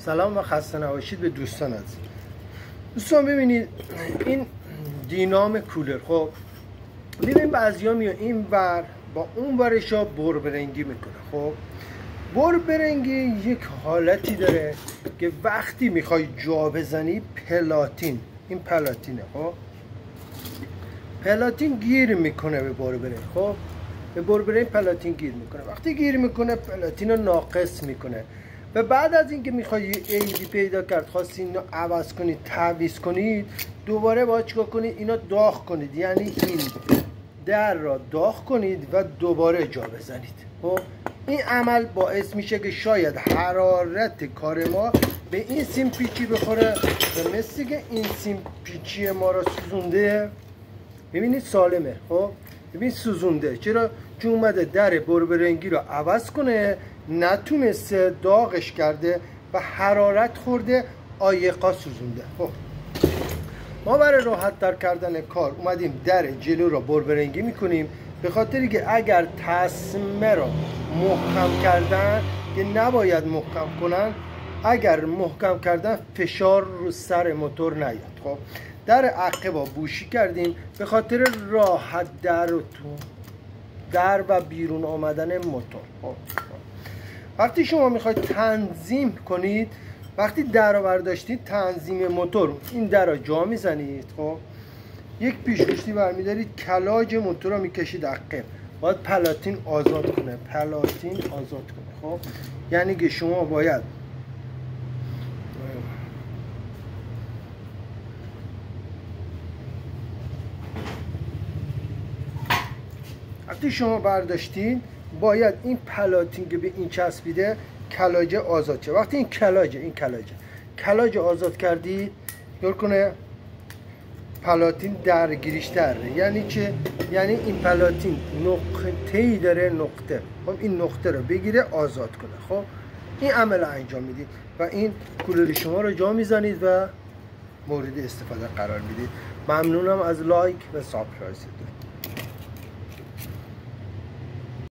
سلام و خسته نباشید به دوستان عزیز. دوستان ببینید این دینام کولر، خب ببین بعضیا میان این ور با اون ورشا بربرنگی میکنه. خب بربرنگی یک حالتی داره که وقتی میخوای جا بزنی پلاتین، این پلاتینه، خب پلاتین گیر میکنه به بربرنگ. خب به بربرنگ پلاتین گیر میکنه، وقتی گیر میکنه پلاتین رو ناقص میکنه و بعد از اینکه میخوای یه عیبی پیدا کرد خواستی اینو عوض کنید، تعویض کنید، دوباره باید چیکار کنید؟ اینا داغ کنید، یعنی این در را داغ کنید و دوباره جا بزنید. خب این عمل باعث میشه که شاید حرارت کار ما به این سیم پیچی بخوره و مثل که این سیم پیچی ما را سوزونده. ببینید سالمه، خب ببینید سوزونده. چرا؟ چون اومده در بربرنگی رو عوض کنه، نتونسته، داغش کرده و حرارت خورده، آیقا سوزونده. خب ما برای راحت تر کردن کار اومدیم در جلو رو بربرنگی میکنیم، به خاطری که اگر تسمه رو محکم کردن که نباید محکم کنن، اگر محکم کردن فشار رو سر موتور نیاد. خب در عقب بوشی کردیم به خاطر راحت در و بیرون آمدن موتور. خب وقتی شما میخواید تنظیم کنید، وقتی در رو برداشتید تنظیم موتور، این در رو جا میزنید. خب یک پیشگوشتی برمیدارید، کلاج موتور رو میکشید عقب، باید پلاتین آزاد کنه، پلاتین آزاد کنه. خب یعنی که شما باید وقتی شما برداشتین باید این پلاتین که به این چسبیده کلاج آزاد شه. وقتی این کلاج آزاد کردید، نگاه کنه پلاتین درگیریش داره. یعنی چه؟ یعنی این پلاتین نقطه‌ای داره، نقطه. خب این نقطه رو بگیره آزاد کنه. خب این عمل انجام میدید و این کولر شما رو جا میزنید و مورد استفاده قرار میدید. ممنونم از لایک و سابسکرایب.